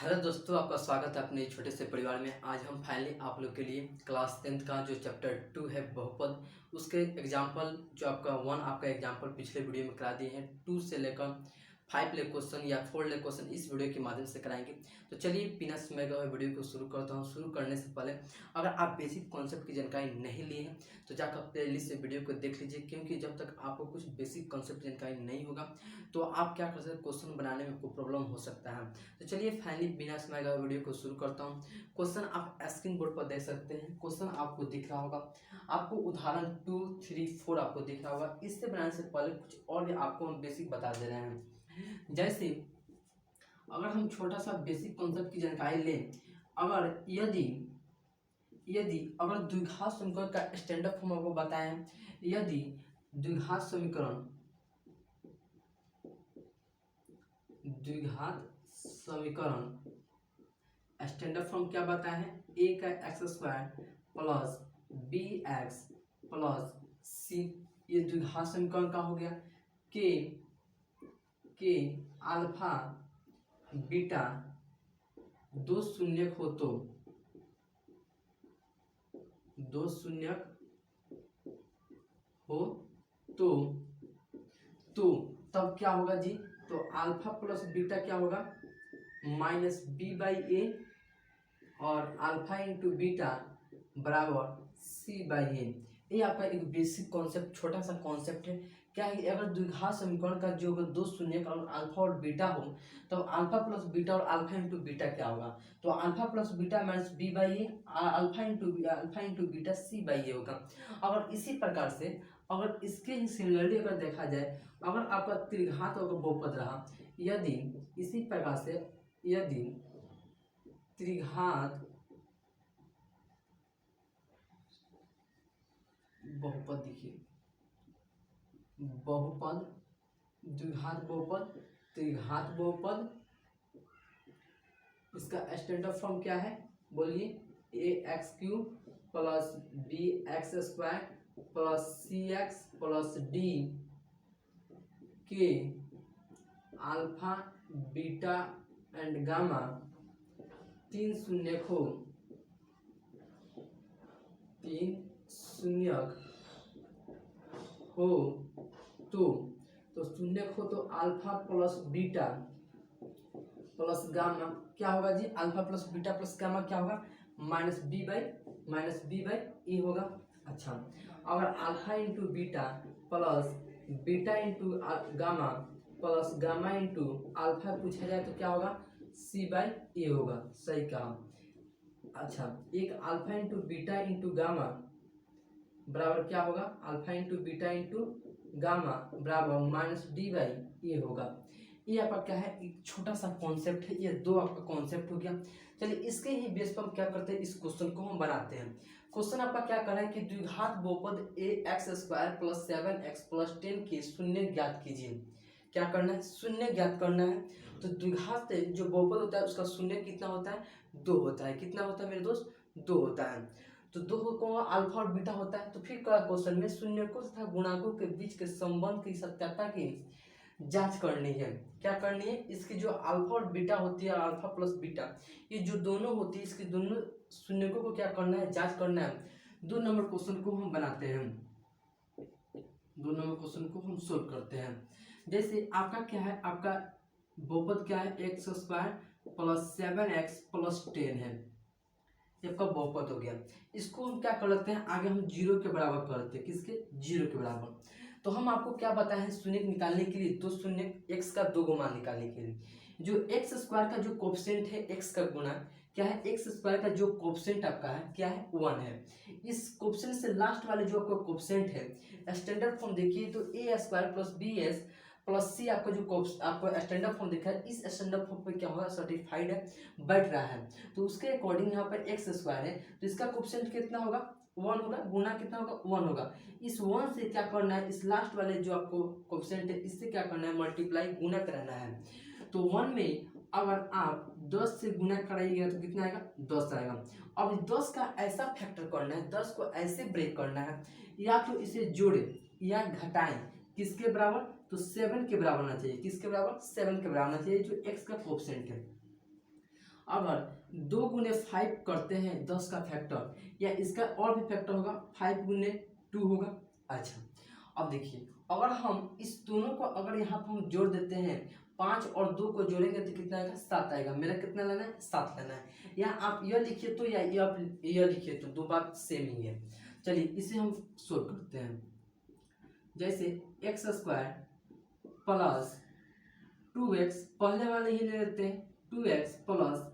Hello दोस्तों, आपका स्वागत है अपने छोटे से परिवार में। आज हम फाइनली आप लोग के लिए क्लास 10th का जो चैप्टर 2 है बहुपद, उसके एग्जाम्पल जो आपका 1 आपका एग्जाम्पल पिछले वीडियो में करा दिए हैं। 2 से लेकर 5 ले क्वेश्चन या 4 ले क्वेश्चन इस वीडियो के माध्यम से कराएंगे। तो चलिए बिना समय गए वीडियो को शुरू करता हूँ। शुरू करने से पहले अगर आप बेसिक कॉन्सेप्ट की जानकारी नहीं लिए हैं तो जाकर प्लेलिस्ट से वीडियो को देख लीजिए, क्योंकि जब तक आपको कुछ बेसिक कॉन्सेप्ट जानकारी नहीं होगा तो आप क्या कर सकते हैं, क्वेश्चन बनाने में कोई प्रॉब्लम हो सकता है। तो चलिए फाइनली बिना समय का वीडियो को शुरू करता हूँ। क्वेश्चन आप स्क्रीन बोर्ड पर देख सकते हैं। क्वेश्चन आपको दिख रहा होगा, आपको उदाहरण 2, 3, 4 आपको दिख रहा होगा। इससे बनाने से पहले कुछ और भी आपको हम बेसिक बता दे रहे हैं। जैसे अगर हम छोटा सा बेसिक कॉन्सेप्ट की जानकारी लें, अगर यदि यदि अगर द्विघात समीकरण का स्टैंडर्ड फॉर्म आपको बताएं, यदि द्विघात समीकरण स्टैंडर्ड फॉर्म क्या बताए हैं, ए का x square plus b x plus c, ये द्विघात समीकरण का हो गया। के अल्फा बीटा दो शून्यक हो तो तब क्या होगा जी, तो अल्फा प्लस बीटा क्या होगा, माइनस बी बाई ए, और अल्फा इंटू बीटा बराबर सी बाई ए। ये आपका एक बेसिक कॉन्सेप्ट, छोटा सा कॉन्सेप्ट है। क्या है कि अगर द्विघात समीकरण का जो दो शून्य और अल्फा और बीटा हो, तो अल्फा प्लस बीटा और अल्फा इंटू बीटा क्या होगा, तो alpha plus beta minus b by a, alpha into beta c by a होगा। अगर इसी प्रकार से अगर इसके ही सिमिलरली अगर देखा जाए, अगर आपका त्रिघात अगर बहुपद रहा, यदि इसी प्रकार से यदि त्रिघात बहुपद, देखिए बहुपद, द्विघात बहुपद, त्रिघात बहुपद, इसका स्टैंडर्ड फॉर्म क्या है बोलिए, a x cube plus b x square plus c x plus d के अल्फा बीटा एंड गामा तीन शून्यक हो तो शून्यक हो तो alpha plus beta plus gamma क्या होगा जी, alpha plus beta plus gamma क्या होगा, माइनस बी बाई ई होगा। अच्छा, अगर alpha into beta plus beta into gamma plus gamma into alpha पूछा जाए तो क्या होगा, सी बाई ए होगा। सही कहा। अच्छा, एक alpha into beta into gamma बराबर क्या होगा, alpha into beta into gamma बराबर माइनस डी बाई ए होगा। ये आपका क्या है, एक छोटा सा कॉन्सेप्ट है। ये दो आपका कॉन्सेप्ट हो गया। चलिए इसके ही बेस पर हम क्या करते हैं, इस क्वेश्चन को हम बनाते हैं। क्वेश्चन आपका क्या कर रहा है कि द्विघात बहुपद a x square plus 7x plus 10 के शून्य ज्ञात कीजिए। क्या करना है, शून्य ज्ञात करना है। तो द्विघात जो बहुपद होता है उसका शून्य कितना होता है, 2 होता है। कितना होता है मेरे दोस्त, 2 होता है। तो दो को अल्फा और बीटा होता है। तो फिर का क्वेश्चन में शून्यकों तथा गुणांकों के बीच के संबंध की सत्यता की जांच करनी है। क्या करनी है, इसकी जो अल्फा और बीटा होती है, अल्फा प्लस बीटा, ये जो दोनों होती है, इसकी दोनों शून्यकों को क्या करना है, जांच करना है। 2 नंबर क्वेश्चन को हम बनाते हैं, 2 नंबर क्वेश्चन को हम सोल्व करते हैं। जैसे आपका क्या है, आपका बहुपद क्या है, x square plus 7x plus 10 है। आपका बहुपद हो गया। इसको हम क्या कर लेते हैं, आगे हम 0 के बराबर कर लेते हैं। किसके, 0 के बराबर। तो हम आपको क्या बताए हैं, शून्य निकालने के लिए, दो शून्य एक्स का 2 गुना निकालने के लिए, जो एक्स स्क्वायर का जो कोफिशिएंट है एक्स का गुना क्या है, एक्स स्क्वायर का जो कोफिशिएंट आपका है क्या है, 1 है। इस कोफिशिएंट से लास्ट वाले जो आपका कोफिशिएंट है, स्टैंडर्ड फॉर्म देखिए तो a square plus b s plus c आपका जो आपको स्टैंडर्ड फॉर्म देखा है, इस स्टैंडर्ड फॉर्म पे क्या होगा, सर्टिफाइड है, बैठ रहा है। तो उसके अकॉर्डिंग यहाँ पर एक्स स्क्वायर है, तो इसका कोफिशिएंट कितना होगा, 1 होगा, गुना कितना होगा, 1 होगा। इस 1 से क्या करना है, इस लास्ट वाले जो आपको कोफिशिएंट है इससे क्या करना है, मल्टीप्लाई, गुना कराना है। तो 1 में अगर आप 10 से गुना कराइएगा तो कितना आएगा, 10 आएगा। अब 10 का ऐसा फैक्टर करना है, 10 को ऐसे ब्रेक करना है, या तो इसे जोड़े या घटाएं, किसके बराबर, तो 7 के बराबर होना चाहिए। किसके बराबर, 7 के बराबर होना चाहिए, जो एक्स का कोफिशिएंट है। अगर 2 गुने 5 करते हैं 10 का फैक्टर, या इसका और भी फैक्टर होगा 5 गुने 2 होगा। अच्छा अब देखिए, अगर हम इस दोनों को अगर यहाँ पर हम जोड़ देते हैं, 5 और 2 को जोड़ेंगे तो कितना आएगा, 7 आएगा। मेरा कितना लेना है, 7 लेना है। या आप यह लिखिए तो, या यह लिखिए तो, दो बात सेम ही है। चलिए इसे हम सोल्व करते हैं। जैसे एक्स स्क्वायर प्लस 2x, पहले वाले ही ले लेते हैं, 2x प्लस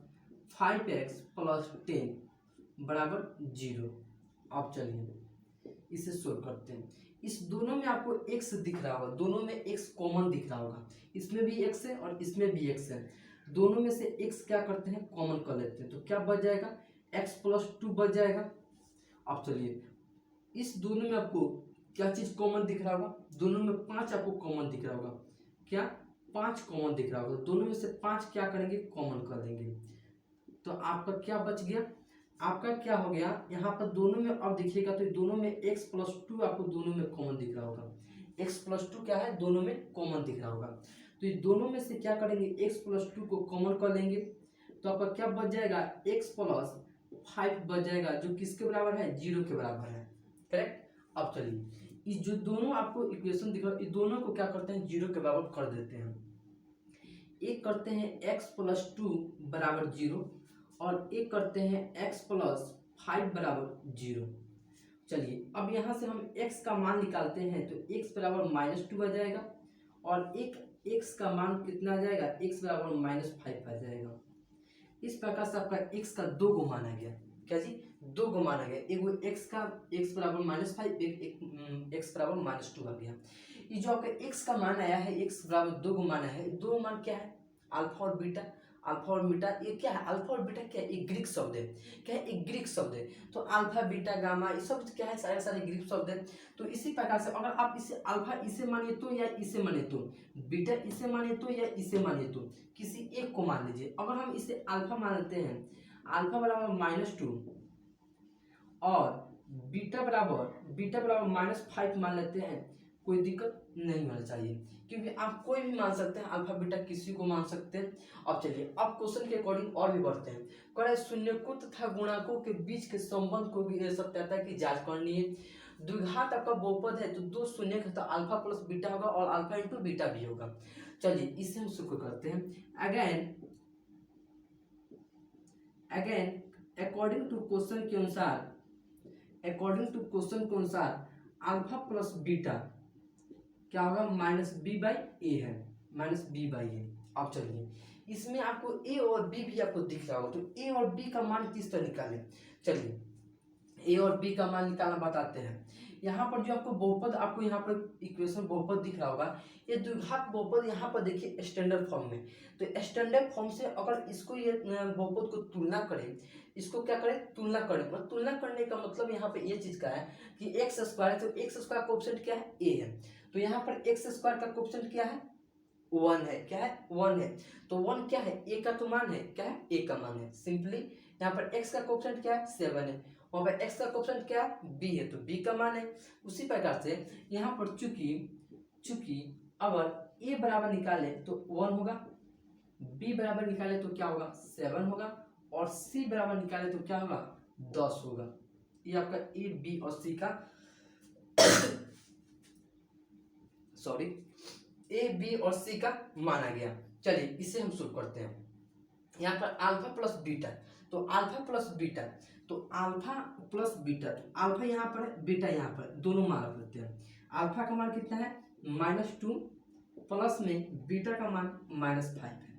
5x प्लस 10 बराबर 0। अब चलिए इसे सोल्व करते हैं। इस दोनों में आपको x दिख रहा होगा, दोनों में x कॉमन दिख रहा होगा, इसमें भी x है और इसमें भी x है। दोनों में से x क्या करते हैं, कॉमन कर लेते हैं, तो क्या बच जाएगा, x प्लस 2 बच जाएगा। अब चलिए इस दोनों में आपको क्या चीज कॉमन दिख रहा होगा, दोनों में 5 आपको कॉमन दिख रहा होगा, क्या 5 कॉमन दिख रहा होगा। दोनों में से 5 क्या करेंगे, कॉमन कर देंगे, तो आपका क्या बच गया, आपका क्या हो गया यहाँ पर दोनों में। अब देखिएगा तो दोनों में x प्लस 2 आपको दोनों में कॉमन दिख रहा होगा, x प्लस 2 क्या है, दोनों में कॉमन दिख रहा होगा। तो ये दोनों में से क्या करेंगे, x प्लस 2 को कॉमन कर लेंगे, तो आपका क्या बच जाएगा, x प्लस 5 बच जाएगा, जो किसके बराबर है, 0 के बराबर है। करेक्ट। अब चलिए इस जो दोनों आपको इक्वेशन दिख रहा है, इस दोनों को क्या करते हैं, 0 के बराबर कर देते हैं। एक करते हैं x प्लस 2 बराबर 0 और एक करते हैं x प्लस 5 बराबर 0। चलिए अब यहाँ से हम x का मान निकालते हैं, तो x बराबर -2 आ जाएगा, और एक x का मान कितना आ जाएगा, x बराबर -5 आ जाएगा। इस प्रकार से आपका x का 2 गो मान आ गया, क्या जी, 2 गो मान आ गया। एक वो x का x बराबर -5, एक x बराबर -2 आ गया। ये जो आपका x का मान आया है, x बराबर 2 गो मान आया है, 2 मान क्या है, अल्फा और बीटा। अल्फा और बीटा ये क्या है, अल्फा और बीटा क्या है, एक ग्रीक शब्द है, क्या है, एक ग्रीक शब्द है। तो अल्फा बीटा गामा ये सब क्या है, सारे सारे ग्रीक शब्द है। तो इसी प्रकार से अगर आप इसे अल्फा इसे मानिए तो, या इसे मानिए तो, बीटा इसे मानिए तो, या इसे मानिए तो, किसी एक को मान लीजिए। अगर हम इसे अल्फा मानते हैं, अल्फा बराबर -2 और बीटा बराबर -5 मान लेते हैं, कोई दिक्कत नहीं होना चाहिए, क्योंकि आप कोई भी मान सकते हैं, अल्फा बीटा किसी को मान सकते हैं। अब चलिए अब क्वेश्चन के अकॉर्डिंग और भी बढ़ते हैं। कह रहे शून्यकों तथा गुणाकों के बीच के संबंध को भी सत्यता की जांच करनी है। द्विघात आपका बहुपद है, तो 2 शून्य तो अल्फा प्लस बीटा होगा और अल्फा इंटू बीटा भी होगा। चलिए इसे हम शुरू करते हैं। अगेन अकॉर्डिंग टू क्वेश्चन के अनुसार अल्फा प्लस बीटा क्या होगा, -b/a है, -b/a। अब चलिए इसमें आपको a और b भी आपको दिख रहा होगा, तो a और b का मान किस तरह निकालें। चलिए a और b का मान निकालना बताते हैं। यहाँ पर जो आपको बहुपद, आपको यहाँ पर इक्वेशन बहुपद दिख रहा होगा, ये द्विघात बहुपद यहाँ पर देखिए स्टैंडर्ड फॉर्म में। तो स्टैंडर्ड फॉर्म से अगर इसको ये बहुपद को तुलना करें, इसको क्या करें, तुलना करें। मतलब तुलना करने का मतलब यहाँ पे ये चीज का है कि एक्स स्क्वायर है, तो एक्स स्क्वायर का कोएफिशिएंट क्या है, a है। तो यहाँ पर एक्स स्क्वायर का कोएफिशिएंट क्या है, 1 है। क्या है, 1 है। तो 1 क्या है, a का तो मान है, क्या है, a का मान है। सिंपली यहाँ पर x का कोएफिशिएंट क्या है, 7 है, वहाँ पर x का कोएफिशिएंट क्या है, b है, तो b का मान है। उसी प्रकार से यहाँ पर चूंकि अगर a बराबर निकाले तो 1 होगा, b बराबर निकाले तो क्या होगा, 7 होगा, और c बराबर निकाले तो क्या होगा, 10 होगा। ये आपका a b और c का a b और c का माना गया। चलिए इसे हम शुरू करते हैं। यहाँ पर अल्फा प्लस बीटा, तो अल्फा प्लस बीटा, तो अल्फा प्लस बीटा, तो अल्फा यहाँ पर है, बीटा यहाँ पर, दोनों मान रख लेते हैं। अल्फा का मान कितना है, -2 प्लस में बीटा का मान -5 है,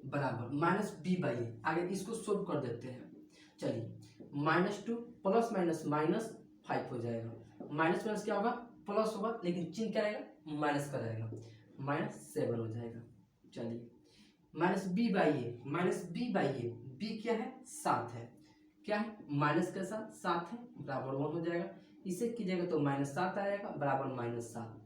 बराबर -b/a। आगे इसको सोल्व कर देते हैं। चलिए -2 प्लस -5 हो जाएगा, माइनस क्या होगा, प्लस होगा, लेकिन चिन्ह क्या रहेगा, माइनस का रहेगा, -7 हो जाएगा। चलिए -b/a, b क्या है, 7 है, क्या है, माइनस के साथ 7 है, बराबर 1 हो जाएगा। इसे कीजिएगा तो -7 आएगा, बराबर -7।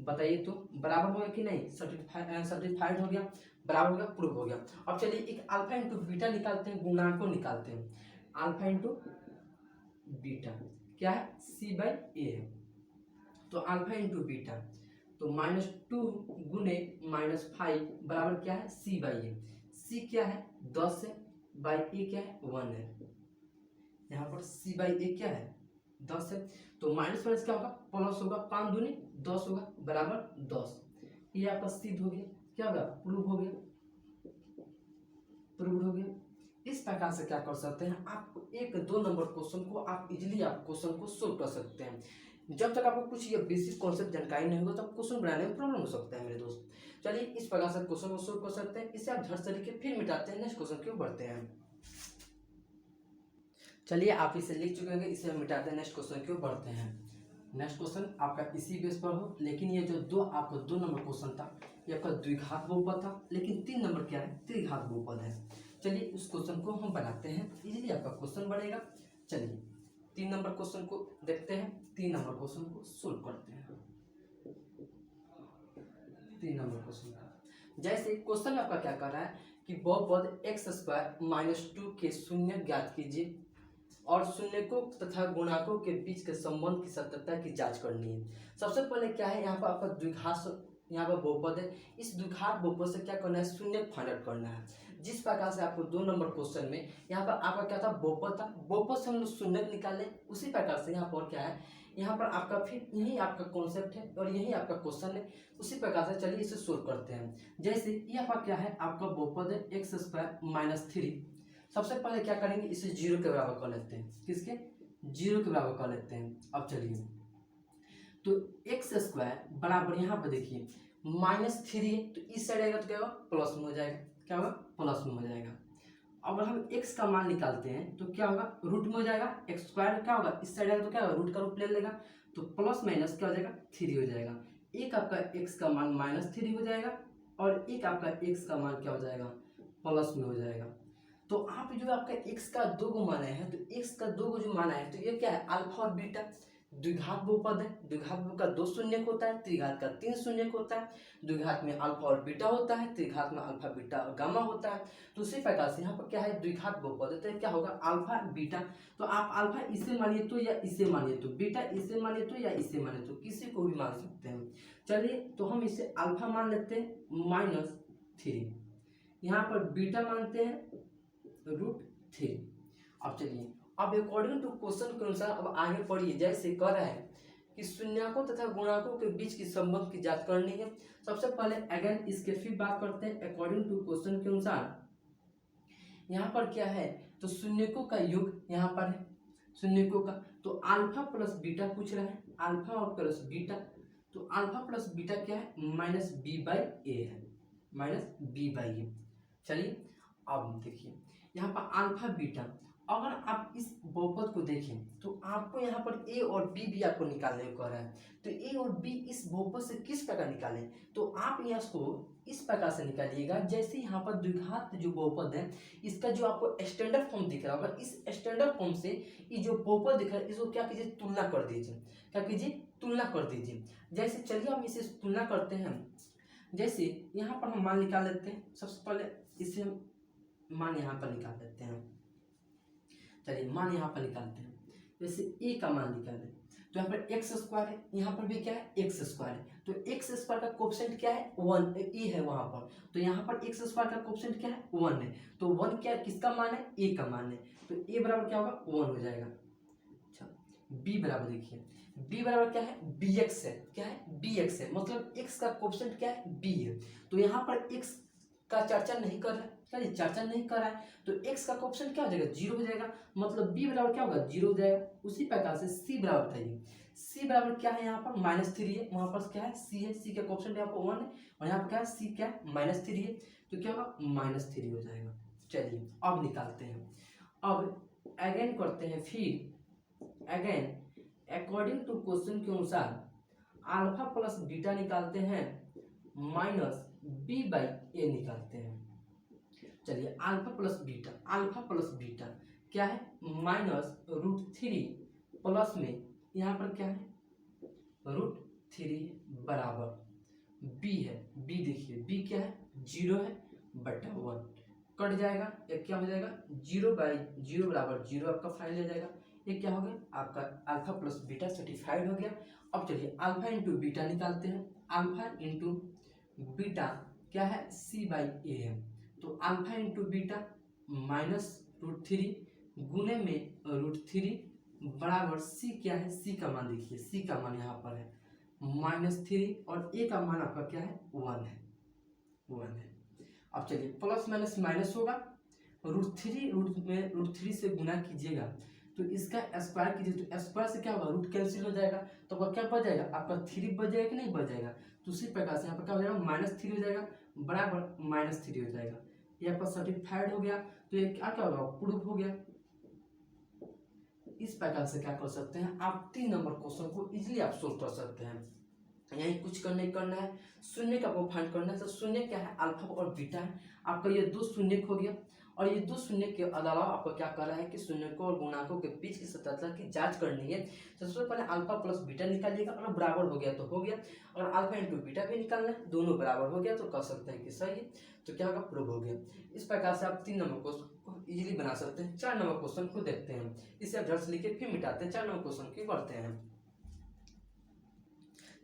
बताइए तो बराबर हो गया कि नहीं, सर्टिफाइड हो गया, बराबर हो गया, प्रूव हो गया। अब चलिए एक अल्फा इंटू बीटा निकालते हैं, गुणांक को निकालते हैं। अल्फा इंटू बीटा क्या है, c/a है, तो अल्फा इंटू बीटा, तो -2 गुने -5 बराबर क्या है, c/a। सी क्या है 10 है, बाई ए क्या है 1 है। यहाँ पर सी बाई ए क्या है 10 है, तो माइनस माइनस क्या होगा प्लस होगा, 5 दूनी 10 होगा बराबर 10। ये आपका सिद्ध हो गया, क्या होगा प्रूव हो गया, प्रूव हो गया। इस प्रकार से क्या कर सकते हैं आप, एक 2 नंबर क्वेश्चन को आप इजीली आप क्वेश्चन को सोल्व कर सकते हैं। जब तक आपको कुछ ये बेसिक कॉन्सेप्ट जानकारी नहीं होगा तब क्वेश्चन बनाने में प्रॉब्लम हो सकता है मेरे दोस्त। चलिए इस प्रकार से क्वेश्चन को सोल्व कर सकते हैं, इसे आप झट से लिखिए फिर मिटाते हैं, नेक्स्ट क्वेश्चन क्यों बढ़ते हैं। चलिए आप इसे लिख चुके हैं, इसे मिटाते हैं, नेक्स्ट क्वेश्चन क्यों बढ़ते हैं। नेक्स्ट क्वेश्चन आपका इसी बेस पर हो, लेकिन ये जो आपका 2 नंबर क्वेश्चन था ये आपका द्विघात बहुपद था, लेकिन 3 नंबर क्या है त्रिघात बहुपद है। चलिए उस क्वेश्चन को हम बनाते हैं, इजीली आपका क्वेश्चन बनेगा। चलिए 3 नंबर क्वेश्चन को देखते हैं, 3 नंबर क्वेश्चन को सोल्व करते हैं। 3 नंबर क्वेश्चन का जैसे क्वेश्चन में आपका क्या कर रहा है कि बहुपद x² - 2 के शून्य ज्ञात कीजिए और शून्यकों तथा गुणाकों के बीच के संबंध की सत्यता की जांच करनी है। सबसे पहले क्या है, यहाँ पर आपका द्विघात, यहाँ पर बहुपद है, इस द्विघात बहुपद से क्या करना है शून्य फाइंड आउट करना है। जिस प्रकार से आपको 2 नंबर क्वेश्चन में यहाँ पर आपका क्या था बहुपद था, बहुपद से हम लोग शून्य निकाले, उसी प्रकार से यहाँ पर क्या है, यहाँ पर आपका फिर यही आपका कॉन्सेप्ट है और यही आपका क्वेश्चन है। उसी प्रकार से चलिए इसे सोल्व करते हैं। जैसे यहाँ पर क्या है आपका बहुपद है x² - 3। सबसे पहले क्या करेंगे, इसे 0 के बराबर कर लेते हैं, किसके 0 के बराबर कर लेते हैं। अब चलिए तो x² बराबर यहाँ पर देखिए -3 है, तो इस साइड आएगा तो क्या होगा प्लस में हो जाएगा, क्या होगा प्लस में हो जाएगा। अगर हम x का मान निकालते हैं तो क्या होगा रूट में हो जाएगा, x² क्या होगा इस साइड आएगा तो क्या होगा रूट का रूट ले लेगा, तो प्लस माइनस क्या हो जाएगा 3 हो जाएगा। एक आपका x का मान -3 हो जाएगा और एक आपका x का मान क्या हो जाएगा प्लस में हो जाएगा। तो आप जो आपका x का 2 गो मान आया है, तो x का 2 गो जो मान आया है तो ये क्या है अल्फा और बीटा, द्विघात बहुपद है। द्विघात बहुपद का 2 शून्य होता है, त्रिघात का 3 शून्य होता है। द्विघात में अल्फा और बीटा होता है, त्रिघात में अल्फा बीटा और गामा होता है। तो उसी प्रकार से यहाँ पर क्या है द्विघात बहुपद है, तो क्या होगा अल्फा बीटा। तो आप अल्फा इसे मानिए तो या इसे मानिए तो, बीटा इसे मानिए तो या इसे मानिए तो, किसी को भी मान सकते हैं। चलिए तो हम इसे अल्फा मान लेते हैं -3, यहाँ पर बीटा मानते हैं √3। अब चलिए अब अकॉर्डिंग टू क्वेश्चन के अनुसार अब आगे पढ़िए। जैसे कह रहा है कि शून्यकों तथा गुणाकों के बीच की संबंध की जांच करनी है। सबसे पहले अगेन इसके फिर बात करते हैं अकॉर्डिंग टू क्वेश्चन के अनुसार। यहाँ पर क्या है तो शून्यकों का योग यहाँ पर है, शून्यकों का तो अल्फा प्लस बीटा पूछ रहा है, अल्फा और प्लस बीटा। तो अल्फा प्लस बीटा क्या है -b/a है, -b/a। चलिए अब देखिए यहाँ पर अल्फा बीटा, अगर आप इस बहुपद को देखें तो आपको यहाँ पर a और b भी आपको निकालने को कह रहा है। तो a और b इस बहुपद से किस प्रकार निकालें, तो आप यहाँ इसको इस प्रकार से निकालिएगा। जैसे यहाँ पर द्विघात जो बहुपद है इसका जो आपको स्टैंडर्ड फॉर्म दिख रहा होगा, इस स्टैंडर्ड फॉर्म से ये जो बहुपद दिख रहा है इसको क्या कीजिए तुलना कर दीजिए, क्या कीजिए तुलना कर दीजिए। जैसे चलिए हम इसे तुलना करते हैं। जैसे यहाँ पर हम मान निकाल लेते हैं, सबसे पहले इसे हम मान यहाँ पर निकाल लेते हैं। चलिए मान यहाँ पर निकालते हैं, जैसे a का मान निकालें तो यहाँ पर x² है, यहाँ पर भी क्या है x² है। तो x² का कोफिशिएंट क्या है 1, a है वहाँ पर, तो यहाँ पर x² का कोफिशिएंट क्या है 1 है। तो 1 क्या किसका मान है a का मान है, तो a बराबर क्या होगा 1 हो जाएगा। अच्छा b बराबर देखिए b बराबर क्या है bx है, क्या है bx है, मतलब x का कोफिशिएंट क्या है b है। तो यहाँ पर x का चर्चा नहीं कर रहा है, चलिए चर्चा नहीं कर रहा है तो x का कोफिशिएंट क्या हो जाएगा 0 हो जाएगा, मतलब b बराबर क्या होगा 0 हो जाएगा। उसी प्रकार से c बराबर बताइए, c बराबर क्या है यहाँ पर -3 है, वहाँ पर क्या है c है, c का कोफिशिएंट यहाँ पर 1 है और यहाँ पर क्या है c क्या है -3 है, तो क्या होगा -3 हो जाएगा। चलिए अब निकालते हैं, अब अगेन करते हैं, फिर अगेन अकॉर्डिंग टू क्वेश्चन के अनुसार अल्फा प्लस बीटा निकालते हैं -b/a निकालते हैं। चलिए अल्फा प्लस बीटा क्या है -√3 प्लस में यहाँ पर क्या है √3 बराबर b है। b देखिए b क्या है 0 है बटा 1 कट जाएगा, एक क्या हो जाएगा 0/0 बराबर 0 आपका फाइनल हो जाएगा। ये क्या हो गया आपका अल्फा प्लस बीटा सर्टिफाइड हो गया। अब चलिए अल्फा इंटू बीटा निकालते हैं। अल्फा इंटू बीटा क्या है c/a है, तो तो अल्फा इंटू बीटा माइनस √3 गुने में √3 बराबर सी क्या है, सी का मान देखिए, सी का मान यहाँ पर है -3 और ए का मान आपका क्या है 1 है, 1 है। अब चलिए प्लस माइनस माइनस होगा, √3 से गुना कीजिएगा तो इसका स्क्वायर कीजिए तो स्क्वायर से क्या होगा, रूट कैंसिल हो जाएगा तो आपका क्या बच जाएगा, आपका 3 बच जाएगा कि नहीं बच जाएगा। तो उसी प्रकार से यहाँ पर क्या हो जाएगा -3 हो जाएगा बराबर -3 हो जाएगा, ये आपका सर्टिफाइड हो गया। तो ये क्या क्या होगा, प्रूफ हो गया। इस प्रकार से क्या कर सकते हैं आप 3 नंबर क्वेश्चन को इजीली आप सोल्व कर सकते हैं। यही कुछ करना है, शून्य का आपको फाइंड करना है। तो शून्य क्या है, अल्फा और बीटा है। आपका ये 2 शून्य हो गया और ये 2 शून्य के अलावा आपको क्या कर रहा है कि शून्य को और गुणांकों के बीच की सततता की जांच करनी है। सबसे पहले अल्फा प्लस बीटा निकालिएगा, अगर बराबर हो गया तो हो गया, और अल्फा इंटू बीटा भी निकालना है, दोनों बराबर हो गया तो कह सकते हैं कि सही है। तो क्या होगा, प्रूव हो गया। इस प्रकार से आप 3 नंबर क्वेश्चन को इजीली बना सकते हैं। 4 नंबर क्वेश्चन को देखते हैं, इसे आप झट से लिखे फिर मिटाते हैं। 4 नंबर क्वेश्चन की करते हैं।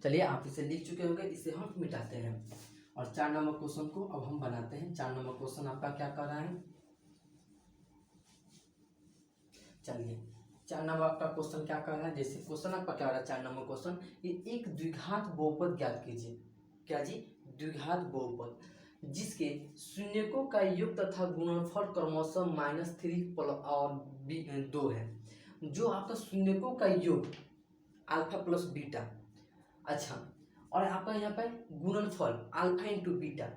चलिए आप इसे लिख चुके होंगे, इसे हम मिटाते हैं और 4 नंबर क्वेश्चन को अब हम बनाते हैं। 4 नंबर क्वेश्चन आपका क्या कर रहा है, चलिए 4 नंबर आपका क्वेश्चन क्या कर रहा है। जैसे क्वेश्चन आपका क्या हो रहा है 4 नंबर क्वेश्चन, ये एक द्विघात बहुपद ज्ञात कीजिए। क्या जी, द्विघात बहुपद जिसके शून्यकों का योग तथा गुणनफल क्रमशः -3 और 2 है। जो आपका शून्यकों का योग अल्फा प्लस बीटा, अच्छा, और आपका यहाँ पर गुणनफल अल्फा इंटू बीटा।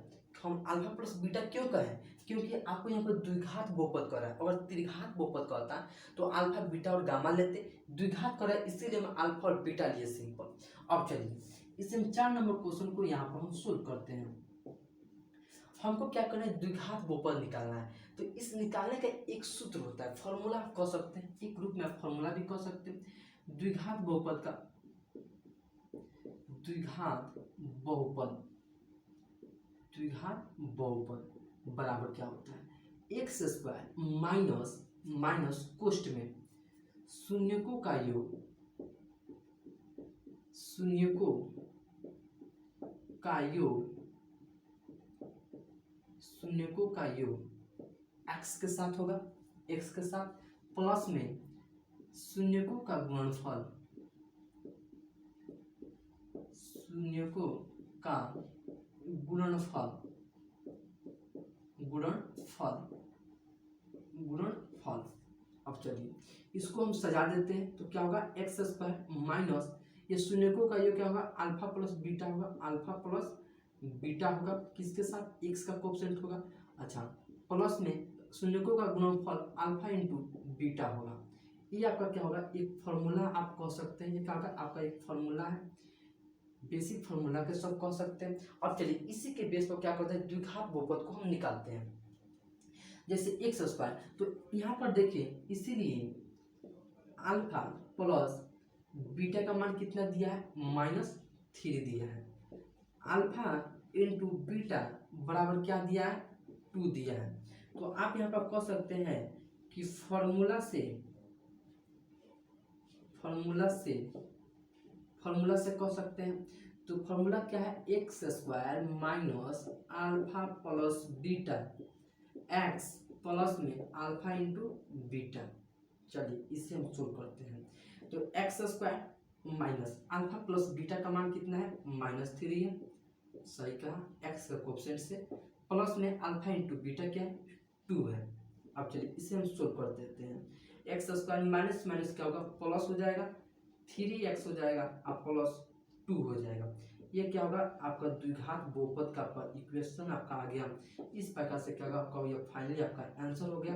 हम अल्फा प्लस बीटा क्यों कहें, क्योंकि आपको यहाँ पर द्विघात बहुपद कर रहा है। अगर त्रिघात बहुपद करता तो अल्फा बीटा और गामा लेते, द्विघात कर रहा है इसीलिए हम अल्फा और बीटा लिए सिंपल। अब चलिए इसे हम 4 नंबर क्वेश्चन को यहाँ पर हम सोल्व करते हैं। हमको क्या करना है, द्विघात बहुपद निकालना है। तो इस निकालने का एक सूत्र होता है, फॉर्मूला आप कह सकते हैं, एक रूप में आप फॉर्मूला भी कह सकते हैं। द्विघात बहुपद का द्विघात बहुपद बराबर क्या होता है, x² माइनस कोष्ठ में शून्यकों का योग, x के साथ होगा, x के साथ प्लस में शून्यकों का गुणनफल, गुणनफल। अब चलिए इसको हम सजा देते हैं तो क्या होगा, x² माइनस ये शून्यकों का योग क्या होगा, अल्फा प्लस बीटा होगा, अल्फा प्लस बीटा होगा किसके साथ, x का कोएफिशिएंट होगा। अच्छा, प्लस में शून्यकों का गुणनफल अल्फा इंटू बीटा होगा। ये आपका क्या होगा, एक फॉर्मूला आप कह सकते हैं। ये क्या होगा, आपका एक फॉर्मूला है, बेसिक फॉर्मूला के सब कह सकते हैं। अब चलिए इसी के बेस पर क्या करते हैं, द्विघात बहुपद को हम निकालते हैं। जैसे x², तो यहाँ पर देखिए इसीलिए अल्फा प्लस बीटा का मान कितना दिया है, -3 दिया है। अल्फा इंटू बीटा बराबर क्या दिया है, 2 दिया है। तो आप यहाँ पर कह सकते हैं कि फॉर्मूला से कह सकते हैं। तो फॉर्मूला क्या है, x² minus alpha plus beta x plus में अल्फा इंटू बीटा। चलिए इसे हम सोल्व करते हैं। तो x² minus alpha plus beta का मान कितना है, -3 है, सही कहा, x का कोएफिशिएंट से, प्लस में अल्फा इंटू बीटा क्या है, 2 है। अब चलिए इसे हम सोल्व कर देते हैं। x² माइनस माइनस क्या होगा, प्लस हो जाएगा, 3x हो जाएगा और प्लस 2 हो जाएगा। ये क्या होगा, आपका द्विघात बहुपद का इक्वेशन आपका आ गया। इस प्रकार से क्या होगा, आपका ये फाइनली आपका आंसर हो गया।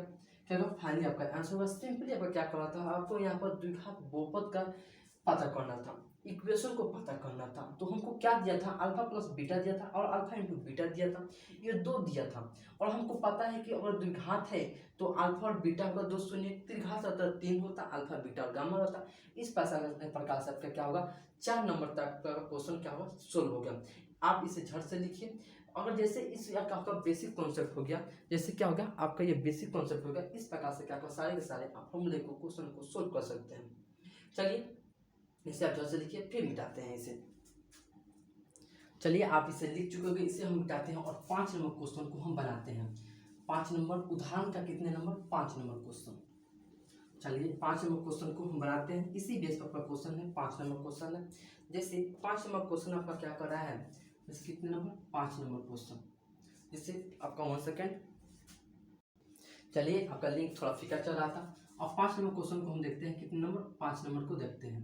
क्या होगा, फाइनली आपका आंसर होगा। सिंपली आपको क्या करना था, आपको यहाँ पर द्विघात बहुपद का पता करना था, इक्वेशन को पता करना था। तो हमको क्या दिया था, अल्फा प्लस बीटा दिया था और अल्फा इंटू बीटा दिया था, ये 2 दिया था। और हमको पता है कि अगर द्विघात है तो अल्फा और बीटा होगा 2 शून्य, त्रिघात होता है 3 होता, अल्फा बीटा और गामा होता। इस प्रकार से आपका क्या होगा, 4 नंबर तक का क्वेश्चन क्या होगा, सोल्व हो गया। आप इसे झट से लिखिए। अगर जैसे इस आपका बेसिक कॉन्सेप्ट हो गया, जैसे क्या होगा आपका ये बेसिक कॉन्सेप्ट हो गया, इस प्रकार से क्या होगा, सारे के सारे आप फॉर्मूले को क्वेश्चन को सोल्व कर सकते हैं। चलिए इसे आप जैसे लिखिए फिर मिटाते हैं इसे। चलिए आप इसे लिख चुके होंगे, इसे हम मिटाते हैं और 5 नंबर क्वेश्चन को हम बनाते हैं। 5 नंबर उदाहरण का कितने नंबर 5 नंबर क्वेश्चन। चलिए 5 नंबर क्वेश्चन को हम बनाते हैं, इसी बेस पर आपका क्वेश्चन है 5 नंबर क्वेश्चन है। जैसे 5 नंबर क्वेश्चन आपका क्या कर रहा है, जैसे कितने नंबर 5 नंबर क्वेश्चन, जिससे आपका 1 सेकेंड। चलिए आपका लिंक थोड़ा फीका चल रहा था। अब 5 नंबर क्वेश्चन को हम देखते हैं, कितने नंबर 5 नंबर को देखते हैं।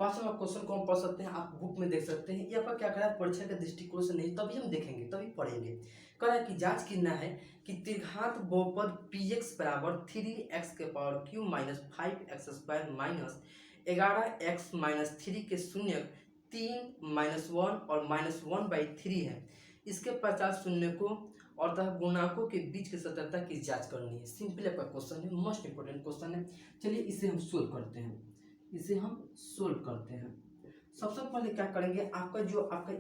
5 नंबर क्वेश्चन को हम पढ़ सकते हैं, आप बुक में देख सकते हैं। ये आपका क्या करा है, परीक्षा के दृष्टिकोण से नहीं, तभी हम देखेंगे तभी पढ़ेंगे। कह रहा है कि जांच करना है कि त्रिघात बहुपद px बराबर 3x के power Q minus 5x square minus 11x minus 3 के शून्य 3 माइनस 1 और माइनस 1/3 है। इसके 50 शून्य को और तथा गुणांकों के बीच की सततता की जांच करनी है। सिंपल आपका क्वेश्चन है, मोस्ट इंपोर्टेंट क्वेश्चन है। चलिए इसे हम सोल्व करते हैं, इसे हम सोल्व करते हैं। सबसे पहले क्या करेंगे, आपका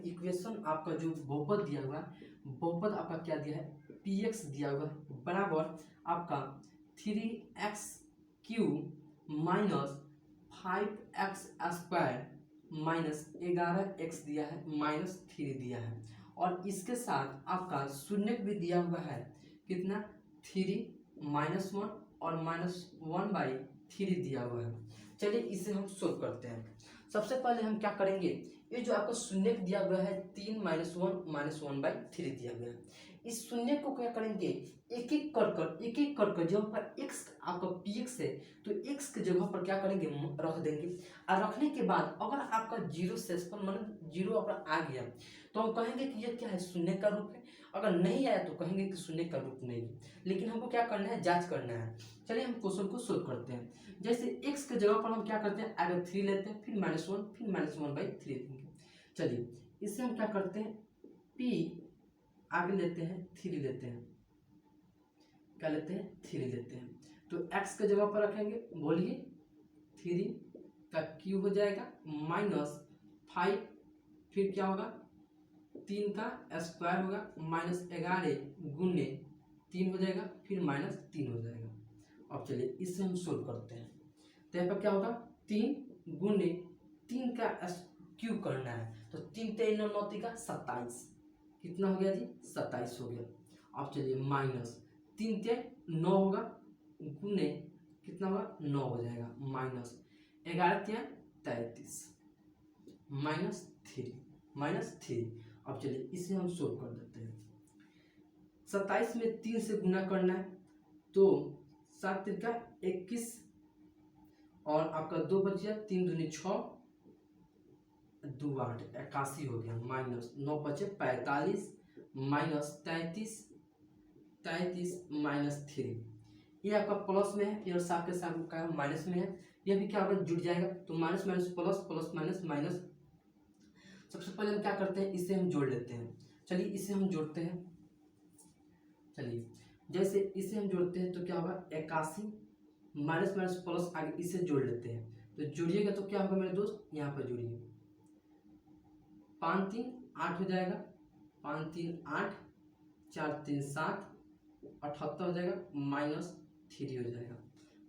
इक्वेशन, आपका जो बहुपद दिया हुआ है, बहुपद आपका क्या दिया है, px दिया हुआ है बराबर आपका 3x³ minus 5x square minus 11x दिया है माइनस 3 दिया है, और इसके साथ आपका शून्य भी दिया हुआ है, कितना 3 माइनस 1 और माइनस 1/3 दिया हुआ है। चलिए इसे हम सोल्व करते हैं। सबसे पहले हम क्या करेंगे, ये जो आपका शून्य दिया हुआ है 3 माइनस 1 माइनस 1/3 दिया गया है, इस शून्य को क्या करेंगे, एक एक कर जहाँ पर x आपका px है तो x के जगह पर क्या करेंगे रख देंगे। और रखने के बाद अगर आपका जीरो शेषफल मतलब जीरो अगर आ गया तो हम कहेंगे कि ये क्या है, शून्य का रूप है। अगर नहीं आया तो कहेंगे कि शून्य का रूप नहीं है। लेकिन हमको क्या करना है, जांच करना है। चलिए हम क्वेश्चन को सोल्व करते हैं। जैसे x के जगह पर हम क्या करते हैं, आगे 3 लेते हैं, फिर -1, फिर -1/3 लेंगे। चलिए इससे हम क्या करते हैं, p आगे लेते हैं 3 लेते हैं, क्या लेते हैं 3 लेते हैं। तो x के जगह पर रखेंगे, बोलिए 3 का क्यूब हो जाएगा -5, फिर क्या होगा 3 का स्क्वायर होगा -11 गुने 3 हो जाएगा, फिर -3 हो जाएगा। अब चलिए इससे हम सोल्व करते हैं। तो यहाँ पर क्या होगा 3 गुने 3 का क्यूब करना है, तो 3 3 9 9 का 27, कितना हो गया जी 27 हो गया। अब चलिए माइनस 3 3 9 होगा गुने कितना होगा 9 हो जाएगा, माइनस 11 3 33 -3। अब चलिए इसे हम सोल्व कर देते हैं। 27 में 3 से गुना करना है, तो 7 3 का 21 और आपका 2 बच गया, 3 दूनी 6 2 8 81 हो गया, माइनस 9 बचे 45 माइनस 33 -3। ये आपका प्लस में है, ये साथ के साथ का माइनस में है, ये भी क्या होगा जुड़ जाएगा, तो minus minus plus plus minus minus. सबसे पहले हम क्या करते हैं, इसे हम जोड़ लेते हैं। चलिए इसे हम जोड़ते हैं। चलिए जैसे इसे हम जोड़ते हैं तो क्या होगा 81 माइनस माइनस प्लस आगे इसे जोड़ लेते हैं, तो जोड़िएगा तो क्या होगा मेरे दोस्त, यहाँ पर जोड़िए 5 3 8 हो जाएगा, 5 3 8 4 3 7 78 हो जाएगा, -3 हो जाएगा,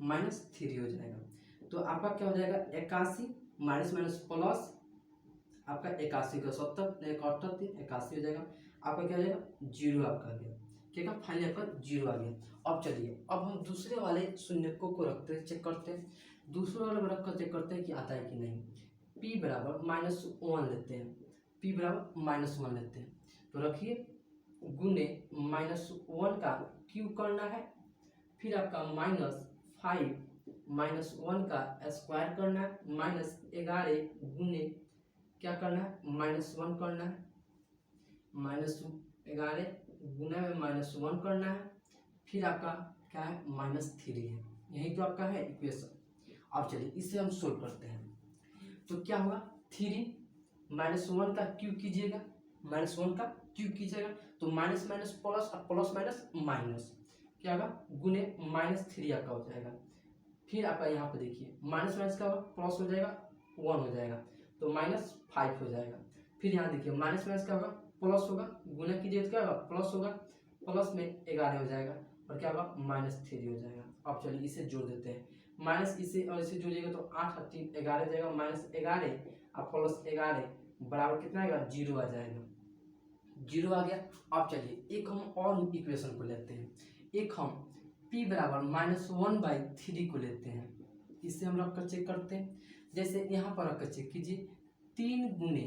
-3 हो जाएगा। तो आपका क्या हो जाएगा 81 माइनस माइनस प्लस आपका 81 का 70 81 हो जाएगा। आपका क्या हो जाएगा जीरो आपका आ गया, क्या फाइनली आपका जीरो आ गया। अब चलिए अब हम दूसरे वाले शून्यकों को रखते हैं, चेक करते हैं, दूसरे वाले में रख कर चेक करते हैं कि आता है कि नहीं। p बराबर -1 लेते हैं, p बराबर -1 लेते हैं, तो रखिए गुने -1 का क्यूब करना है, फिर आपका -5 -1 का स्क्वायर करना है, -11 गुने क्या करना है -1 करना है, -11 गुना में -1 करना है, फिर आपका क्या है -3 है। यही तो आपका है इक्वेशन। अब चलिए इसे हम सोल्व करते हैं। तो क्या होगा 3 -1 का क्यूब कीजिएगा, -1 का क्यूब कीजिएगा, तो माइनस माइनस प्लस और प्लस माइनस माइनस क्या होगा गुने -3 आपका हो जाएगा। फिर आपका यहाँ पे देखिए माइनस माइनस का होगा प्लस हो जाएगा 1 हो जाएगा, तो -5 हो जाएगा। फिर यहाँ देखिए माइनस माइनस का होगा प्लस होगा, गुना कीजिए तो क्या होगा प्लस होगा, प्लस में 11 हो जाएगा और क्या होगा -3 हो जाएगा। अब चलिए इसे जोड़ देते हैं, माइनस इसे और इसे जोड़िएगा तो 8 और 3 11 हो जाएगा, -11 और +11 बराबर कितना आएगा 0 आ जाएगा, 0 आ गया। अब चलिए एक हम और इक्वेशन को लेते हैं, एक हम p बराबर -1/3 को लेते हैं, इसे हम रख कर चेक करते हैं। जैसे यहाँ पर रख कर चेक कीजिए, 3 गुने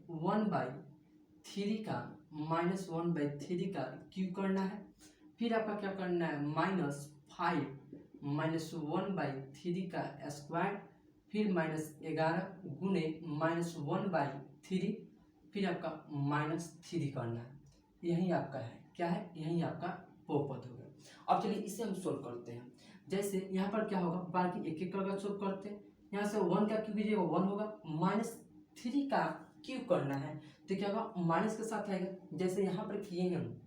1/3 का -1/3 का क्यूब करना है, फिर आपका क्या करना है -5 -1/3 का स्क्वायर, फिर -11 गुने -1/3, फिर आपका -3 करना है। यही आपका है क्या है, यही आपका बहुपद हो गया। अब चलिए इसे हम सोल्व करते हैं। जैसे यहाँ पर क्या होगा, बाकी एक एक करके सोल्व करते हैं। यहाँ से 1 का क्यूब कीजिएगा 1 होगा, -3 का क्यूब करना है तो क्या होगा माइनस के साथ आएगा। जैसे यहाँ पर किए हैं,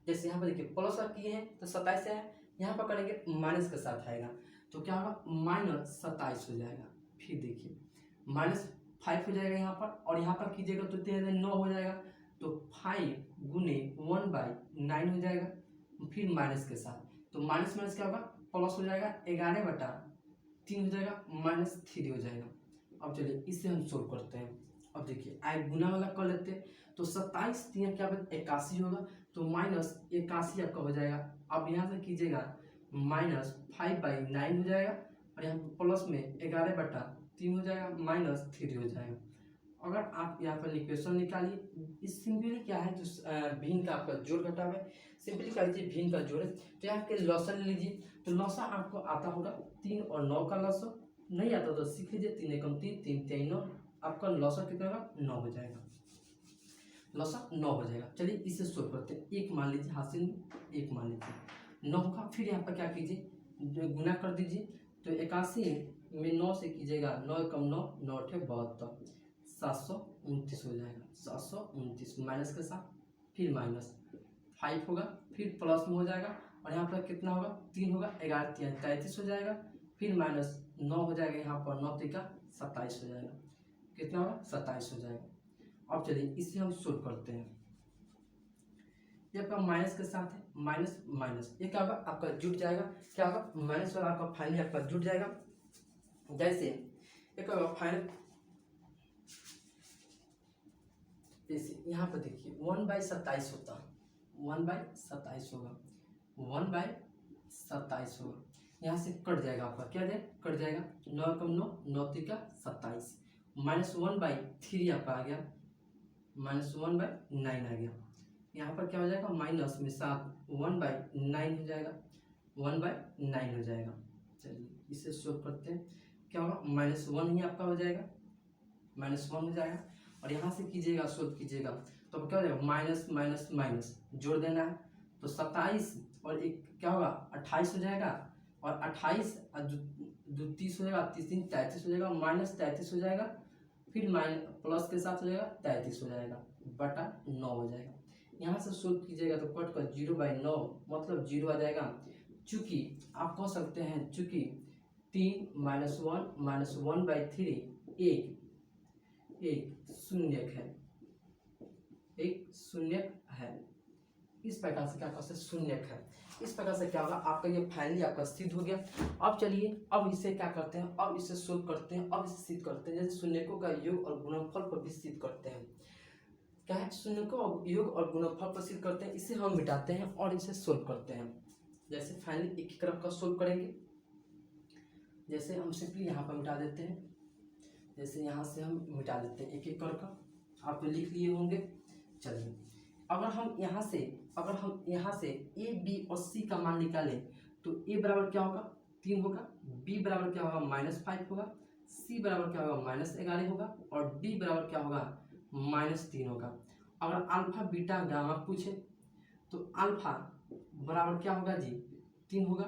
जैसे यहाँ पर देखिए प्लस का किए हैं तो 27 है, यहाँ पर करेंगे माइनस के साथ आएगा तो क्या होगा -27 हो जाएगा। फिर देखिए -5 हो जाएगा यहाँ पर, और यहाँ पर कीजिएगा तो 9 हो जाएगा, तो 5 गुने 1/9 हो जाएगा, फिर माइनस के साथ, तो माइनस माइनस क्या होगा प्लस हो जाएगा, 11/3 हो जाएगा, -3 हो जाएगा। अब चलिए इसे हम सोल्व करते हैं। अब देखिए आए गुना वाला कर लेते हैं, तो 27 3 क्या होगा 81 होगा, तो -81 आपका हो जाएगा। अब यहाँ से कीजिएगा -5/9 हो जाएगा, और यहाँ प्लस में 11/3 हो जाएगा, -3 हो जाएगा। अगर आप यहाँ पर इक्वेशन निकालिए, इस सिंपली क्या है जो भिन्न का आपका जोड़ घटाव है, सिंपली क्या लीजिए भिन्न का जोड़ है, तो यहाँ के लॉसन लीजिए, तो लॉसा आपको आता होगा 3 और 9 का लॉसा, नहीं आता तो सीख लीजिए 3 एकम 3 3 3 9, आपका लॉसा कितना होगा 9 हो जाएगा, लॉसा 9 हो जाएगा। चलिए इसे सोल्व करते हैं। एक मान लीजिए हासिल में, एक मान लीजिए 9 का, फिर यहाँ पर क्या कीजिए गुना कर दीजिए, तो 81 में 9 से कीजिएगा 9 एकम 9 9 8 72, 729 हो जाएगा, 729 माइनस के साथ, फिर -5 होगा, फिर प्लस में हो जाएगा, और यहाँ पर कितना होगा 3 होगा, 11 3 33 हो जाएगा, फिर -9 हो जाएगा, यहाँ पर 9 3 27 हो जाएगा, कितना होगा 27 हो जाएगा। अब चलिए इसे हम सोल्व करते हैं। ये आपका माइनस के साथ है, माइनस माइनस ये क्या होगा आपका जुट जाएगा, क्या होगा माइनस वाला आपका फाइनली आपका जुट जाएगा। जैसे एक फाइनल, जैसे यहाँ पर देखिए 1/27 होता है, 1/27 होगा, 1/27 होगा, यहाँ से कट जाएगा आपका, क्या जाएगा कट जाएगा, 9 कम 9 9 3 27, -1/3 आपका आ गया, -1/9 आ गया। यहाँ पर क्या हो जाएगा माइनस में 7 1/9 हो जाएगा, 1/9 हो जाएगा। चलिए इसे सोल्व करते हैं, क्या होगा -1 ही आपका हो जाएगा, -1 हो जाएगा, और यहाँ से कीजिएगा सोल्व कीजिएगा तो क्या हो जाएगा माइनस माइनस माइनस जोड़ देना है, तो 27 और एक क्या होगा 28 हो जाएगा, और 28 दो 30 हो जाएगा, 30 3 33 हो जाएगा, -33 हो जाएगा, फिर प्लस के साथ हो जाएगा 33 हो जाएगा, बटा 9 हो जाएगा। यहाँ से सोल्व कीजिएगा तो कट कर 0/9 मतलब 0 आ जाएगा। चूंकि आप कह सकते हैं चूंकि 3 -1 1/3 एक शून्यक है, एक शून्यक है, इस प्रकार से क्या कर सकते शून्यक है। इस प्रकार से क्या होगा आपका ये फाइनली आपका सिद्ध हो गया। अब चलिए अब इसे क्या करते हैं, अब इसे सोल्व करते हैं, अब इसे सिद्ध करते हैं। जैसे शून्यकों का योग और गुणनफल को भी सिद्ध करते हैं, क्या है शून्यकों और योग और गुणनफल को सिद्ध करते हैं, इसे हम मिटाते हैं और इसे सोल्व करते हैं। जैसे फाइनली एक क्रम का सोल्व करेंगे, जैसे हम सिंपली यहाँ पर मिटा देते हैं, जैसे यहाँ से हम मिटा देते हैं एक एक कर कर, आप तो लिख लिए होंगे। चलिए अगर हम यहाँ से ए बी और सी का मान निकालें तो ए बराबर क्या होगा 3 होगा, बी बराबर क्या होगा -5 होगा, सी बराबर क्या होगा -11 होगा, और डी बराबर क्या होगा -3 होगा। अगर अल्फा बीटा गामा पूछे तो अल्फा बराबर क्या होगा जी 3 होगा,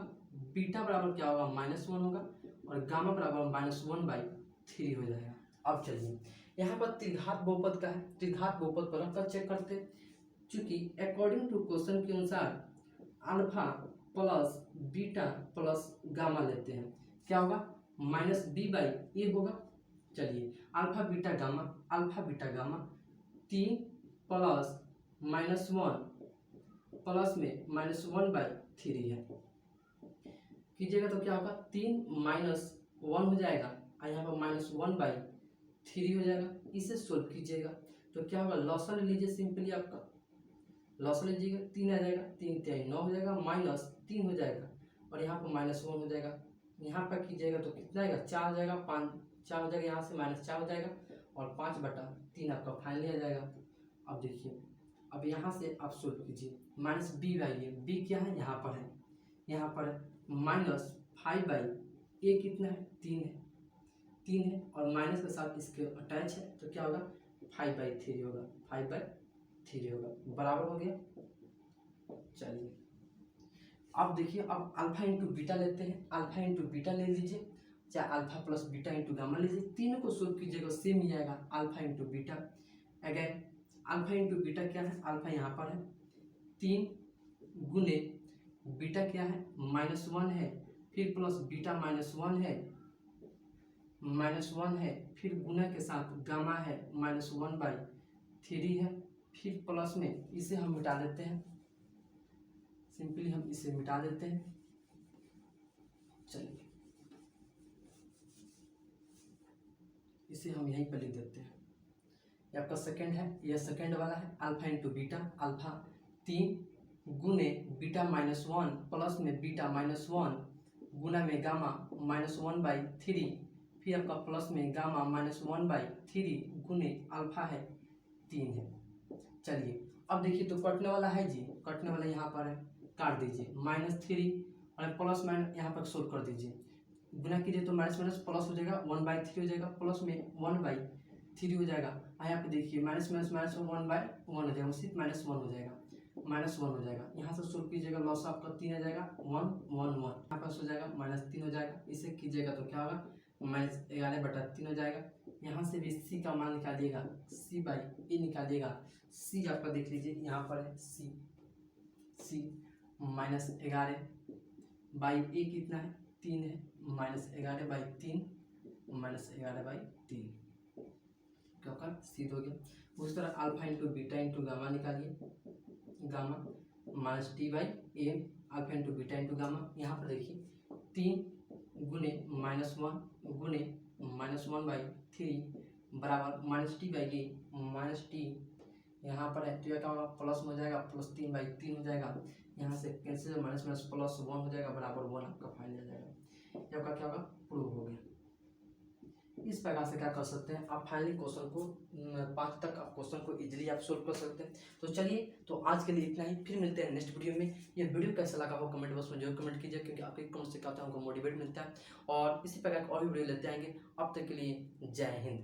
बीटा बराबर क्या होगा -1 होगा, और गामा बराबर -1/3 हो जाएगा। अब चलिए यहाँ पर त्रिघात बहुपद का है, त्रिघात बहुपद पर रखकर चेक करते हैं। चूंकि अकॉर्डिंग टू क्वेश्चन के अनुसार alpha plus beta plus gamma लेते हैं, क्या होगा -b/a होगा। चलिए alpha beta gamma 3 plus -1 plus में -1/3 है, कीजिएगा तो क्या होगा 3 -1 हो जाएगा, और यहाँ पर -1/3 हो जाएगा। इसे सोल्व कीजिएगा तो क्या होगा लॉसन लीजिए सिंपली आपका लॉस लीजिएगा, 3 आ जाएगा, 3 3 9 हो जाएगा, माइनस 3 हो जाएगा और यहाँ पर -1 हो जाएगा। यहाँ पर कीजिएगा तो कितना आएगा, 4 आ जाएगा, 5 4 हो जाएगा, यहाँ से -4 हो जाएगा और 5/3 आपका फाइनली आ जाएगा। अब देखिए, अब यहाँ से आप सोल्व कीजिए, minus b by a, b क्या है यहाँ पर है, यहाँ पर -5/a कितना है, 3 है और माइनस के साथ इसके अटैच है तो क्या होगा, 5/3 होगा, 5/3 होगा, बराबर हो गया। चलिए अब देखिए, अब अल्फा इंटू बीटा लेते हैं, अल्फा इंटू बीटा ले लीजिए, चाहे alpha plus beta into gamma लीजिए, तीनों को सोल्व कीजिएगा सेम ही आएगा, alpha into beta. Again alpha into beta क्या है, अल्फा यहाँ पर है 3 गुने बीटा क्या है -1 है, फिर प्लस बीटा -1 है, फिर गुना के साथ गामा है -1/3 है, फिर प्लस में इसे हम मिटा देते हैं, सिंपली हम इसे मिटा देते हैं। चलिए इसे हम यहीं पर लिख देते हैं, ये आपका सेकंड है, यह सेकंड वाला है, अल्फा इंटू बीटा, अल्फा 3 गुने बीटा -1 प्लस में बीटा -1 गुना में गामा -1/3, फिर आपका प्लस में गामा -1/3 गुने अल्फा है 3 है। चलिए अब देखिए, तो कटने वाला है जी, कटने वाला यहाँ पर है, काट दीजिए, -3 और प्लस माइनस यहाँ पर सोल्व कर दीजिए, गुना कीजिए तो माइनस माइनस प्लस हो जाएगा, 1/3 हो जाएगा, प्लस में 1/3 हो जाएगा। यहाँ पे देखिए माइनस माइनस माइनस 1/1 हो जाएगा, सिर्फ -1 हो जाएगा, -1 हो जाएगा। यहाँ से सोल्व कीजिएगा, लॉस आपका 3 आ जाएगा, 1 1 1 यहाँ पास हो जाएगा, -3 हो जाएगा, इसे कीजिएगा तो क्या होगा, -11/3 हो जाएगा। यहाँ से भी सी का मान निकालिएगा, c/a निकालिएगा, c आपका देख लीजिए यहाँ पर है c -11/a कितना है, 3 है, -11/3 क्या होगा, सी हो गया। उस तरह alpha into beta into gamma निकालिए, gamma -t/a, alpha into beta into gamma, यहाँ पर देखिए 3 गुने -1 गुने -1/3 बराबर -t/a, -t यहाँ पर है तो यह क्या होगा, प्लस में हो जाएगा, +3/3 हो जाएगा, यहाँ से कैंसिल, माइनस माइनस +1 हो जाएगा, बराबर 1 आपका फाइनल आ जाएगा। ये आपका क्या होगा, प्रूव हो गया। इस प्रकार से क्या कर सकते हैं आप, फाइनली क्वेश्चन को 5 तक आप क्वेश्चन को इजीली आप सोल्व कर सकते हैं। तो चलिए, तो आज के लिए इतना ही, फिर मिलते हैं नेक्स्ट वीडियो में। ये वीडियो कैसा लगा हो कमेंट बॉक्स में जरूर कमेंट कीजिए, क्योंकि आपके कमेंट से क्या होता है हमको मोटिवेट मिलता है, और इसी प्रकार और भी वीडियो लेते आएंगे। अब तक के लिए जय हिंद।